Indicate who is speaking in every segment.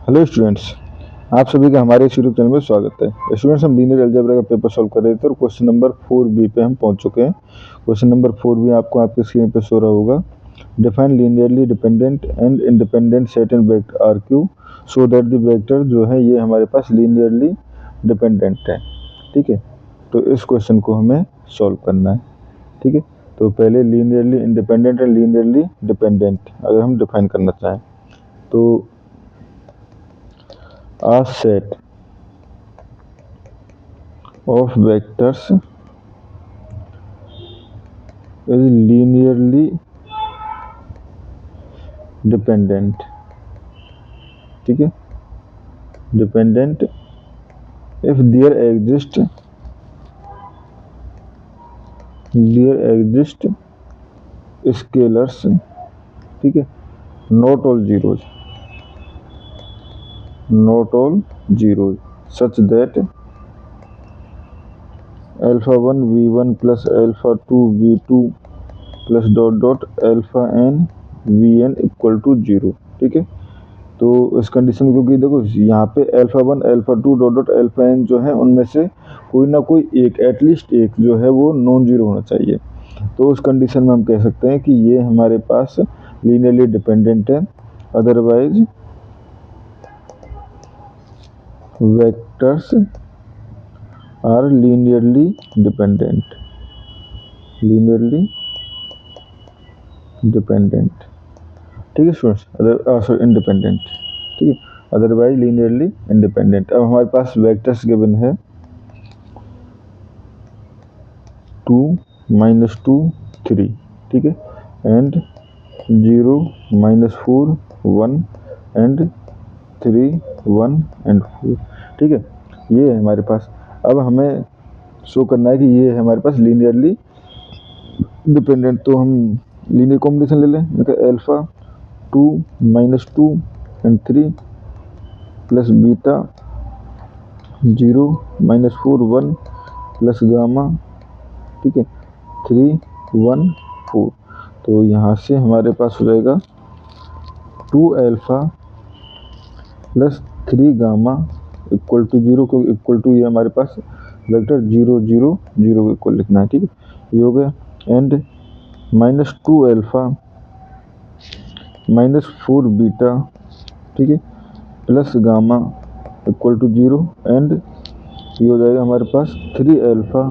Speaker 1: Hello students, आप सभी का हमारे इस यूट्यूब चैनल में स्वागत है। स्टूडेंट्स, हम लीनियर अलजेब्रा का पेपर सॉल्व कर रहे थे और क्वेश्चन नंबर 4B पे हम पहुंच चुके हैं। क्वेश्चन नंबर 4B आपको आपके स्क्रीन पे शो रहा होगा। Define linearly dependent and independent set in vector R Q so that the vector जो है ये हमारे पास लीनियरली डिपेंडेंट है। ठीक है, तो इस क्वेश्चन को हमें सॉल्व करना है। ठीक है, तो पहले linearly independent and linearly dependent अगर हम डिफाइन करना चाहें तो a set of vectors is linearly dependent. ठीक है, dependent if there exist scalars, ठीक है, not all zeros such that alpha 1 v1 plus alpha 2 v2 plus dot dot alpha N V N equal to 0। ठीक है, तो इस condition क्योंकि देखो यहाँ पे alpha 1 alpha 2 dot dot alpha N जो है उनमें से कोई ना कोई एक एटलीस्ट एक जो है वो नॉन जीरो होना चाहिए। तो उस कंडीशन में हम कह सकते हैं कि ये हमारे पास लीनियरली डिपेंडेंट है। Otherwise vectors are linearly dependent. ठीक है स्टूडेंट्स, इंडिपेंडेंट। ठीक है, अदरवाइज लीनियरली इंडिपेंडेंट। अब हमारे पास वेक्टर्स गिवन है 2 -2 3। ठीक है, एंड 0 -4 1 एंड 3 1 एंड 4। ठीक है, ये है हमारे पास। अब हमें शो करना है कि ये है हमारे पास लीनियरली डिपेंडेंट। तो हम लीनियर कॉम्बिनेशन ले लें, alpha 2 -2 and 3 plus beta 0 -4 1 plus gamma, ठीक है, 3 1 4। तो यहाँ से हमारे पास हो जाएगा 2 alpha plus 3 gamma equal to 0, क्योंकि इक्वल टू ये हमारे पास वेक्टर 0 0 0 को इक्वल लिखना है। ठीक है, ये हो गया। एंड -2 अल्फा -4 बीटा, ठीक है, plus gamma equal to 0 and ये हो जाएगा हमारे पास 3 alpha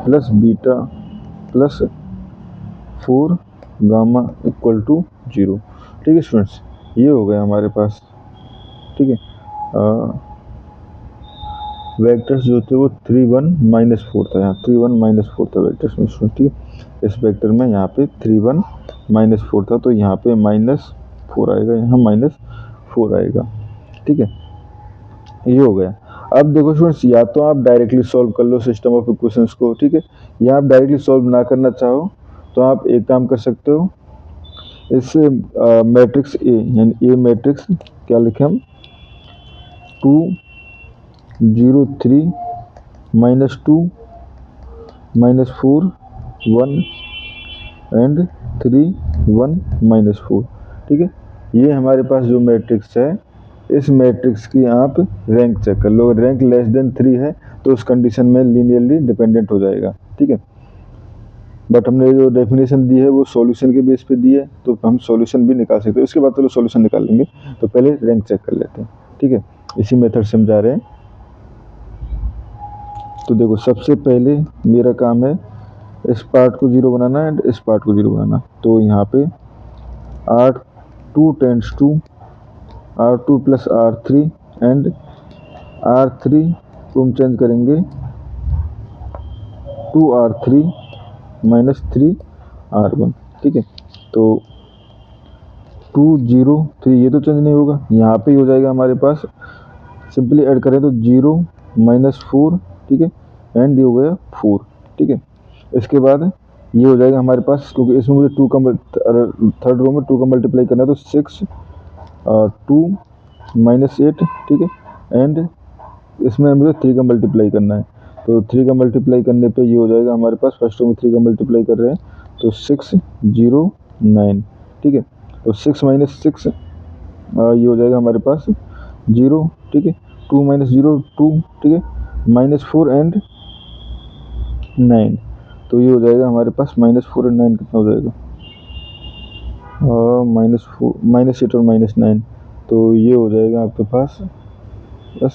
Speaker 1: plus beta plus 4 gamma equal to 0। ठीक है स्टूडेंट्स, ये हो गया हमारे पास। ठीक है, वेक्टर्स जो थे वो 3 1 -4 था। यहाँ 3 1 -4 था वेक्टर्स में स्टूडेंट। ठीक है, इस वेक्टर में यहाँ पे 3 1 -4 था, तो यहाँ पे -4 आएगा, यहाँ -4 आएगा। ठीक है, ये हो गया। अब देखो स्टूडेंट्स, या तो आप डायरेक्टली सॉल्व कर लो सिस्टम ऑफ इक्वेशंस को, ठीक है, या आप डायरेक्टली सॉल्व ना करना चाहो तो आप एक काम कर सकते हो। इस मैट्रिक्स ए यानी ए मैट्रिक्स क्या लिखें हम, 2 0 3 -2 -4 1 एंड 3 1 -4। ठीक है, ये हमारे पास जो मैट्रिक्स है, इस मैट्रिक्स की आप रैंक चेक कर लो। रैंक लेस देन 3 है तो उस कंडीशन में लीनियरली डिपेंडेंट हो जाएगा। ठीक है, बट हमने जो डेफिनेशन दी है वो सॉल्यूशन के बेस पे दी है, तो हम सॉल्यूशन भी निकाल सकते हैं। उसके बाद चलो सॉल्यूशन निकाल लेंगे, तो पहले रैंक चेक कर लेते हैं। ठीक है, इसी मेथड से हम जा रहे हैं। तो देखो, सबसे पहले मेरा काम है इस पार्ट को 0 बनाना एंड इस पार्ट को 0 बनाना। तो यहाँ पे R2 tends to R2 plus R3 and R3 को हम चेंज करेंगे 2R3 -3R1। ठीक है, तो 2 0 3 ये तो चेंज नहीं होगा, यहाँ पे ही हो जाएगा हमारे पास। सिंपली ऐड करें तो 0 -4, ठीक है, एंड ये हो गया 4। ठीक है, इसके बाद ये हो जाएगा हमारे पास, क्योंकि इसमें मुझे 2 का थर्ड रो में 2 का मल्टीप्लाई करना है, तो 6 2 -8। ठीक है, एंड इसमें मुझे 3 का मल्टीप्लाई करना है, तो 3 का मल्टीप्लाई करने पे ये हो जाएगा हमारे पास। फर्स्ट रो में 3 का मल्टीप्लाई कर रहे हैं तो 6 0 9। ठीक है, तो 6 माइनस 6 ये हो जाएगा हमारे पास 0, ठीक है। 2 माइनस 0 2, ठीक है। -4 एंड 9, तो ये हो जाएगा हमारे पास -4 एंड 9 कितना हो जाएगा, -4 -8 और -9, तो ये हो जाएगा आपके पास बस,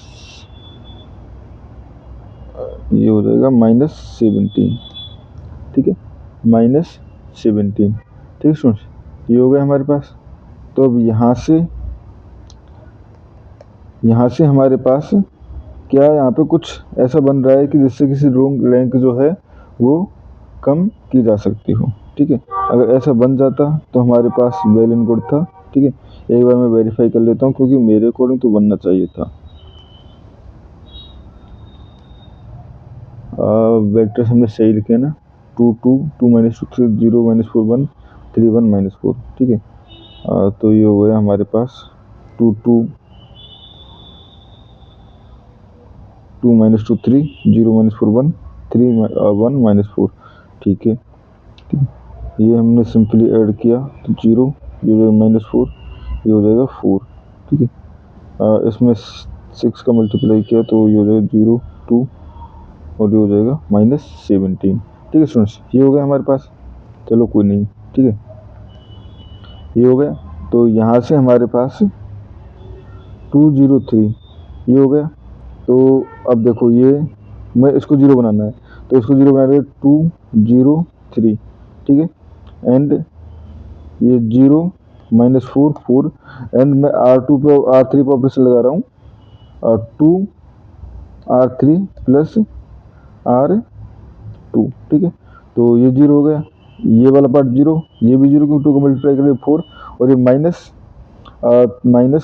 Speaker 1: ये हो जाएगा -17, ठीक है, -17, ठीक है स्टूडेंट्स, ये हो गया हमारे पास। तो अब यहाँ से हमारे पास क्या यहाँ पे कुछ ऐसा बन रहा है कि जिससे किसी रोंग रैंक जो है वो कम की जा सकती हो, ठीक है। अगर ऐसा बन जाता तो हमारे पास वेल एंड गुड था, ठीक है। एक बार मैं वेरीफाई कर लेता हूँ क्योंकि मेरे अकॉर्डिंग तो बनना चाहिए था। वेक्टर्स हमने सही लिखे ना, 2 2 2 माइनस 2 3 0 माइनस 4 1 3 1 माइनस 4, ठीक है। तो ये हो गया हमारे पास 2 2 2 माइनस 2 3 0 माइनस 4 1 3 1 माइनस 4, ठीक है। ये हमने सिंपली ऐड किया तो 0, ये हो जाएगा -4, ये हो जाएगा 4, ठीक है। इसमें 6 का मल्टीप्लाई किया तो ये हो जाएगा 0 2 और ये हो जाएगा -17, ठीक है स्टूडेंट्स, ये हो गया हमारे पास। चलो कोई नहीं, ठीक है, ये हो गया। तो यहाँ से हमारे पास 203 ये हो गया। तो अब देखो ये मैं इसको 0 बनाना है, तो इसको 0 बनाने के 203, ठीक है। एंड ये 0 -4 4 एंड मैं R2 पे R3 पे ऑपरेशन लगा रहा हूँ, और 2 R3 प्लस R2, ठीक है। तो ये 0 हो गया, ये वाला पार्ट 0, ये भी 0 क्योंकि 2 को मल्टीप्लाई करेंगे 4, और ये माइनस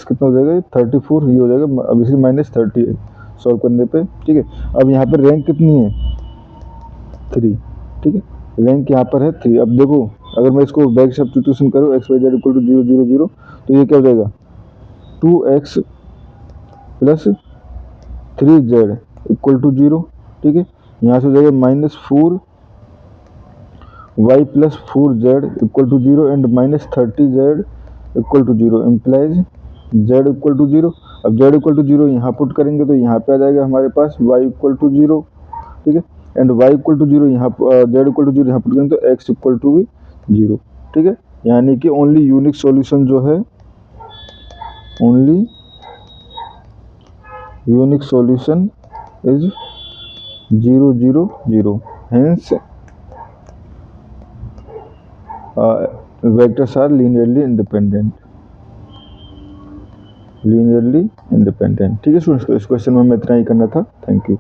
Speaker 1: कितना हो जाएगा 34, ये हो जाएगा अब इसी -30 सॉल्व करने पे, ठीक है। अब यहाँ पर रैंक कितनी है 3, ठीक है, रैंक यहाँ पर है 3। अब देखो अगर मैं इसको बैक सब्स्टिट्यूशन करूँ x y z = 0 0 0, तो ये क्या हो जाएगा 2x प्लस 3z = 0, ठीक है। यहाँ से हो जाएगा -4y plus 4z = 0 and -30z = 0 implies z = 0। अब z = 0 यहाँ पुट करेंगे तो यहाँ पे आ जाएगा हमारे पास y = 0, ठीक है। एंड y = 0 यहाँ z = 0 यहाँ पुट करेंगे तो x = भी 0, ठीक है। यानी कि ओनली यूनिक सॉल्यूशन जो है, only unique solution is 0 0 0, hence vectors are linearly independent, ठीक है स्टूडेंट्स, इस क्वेश्चन में हमें इतना ही करना था। Thank you.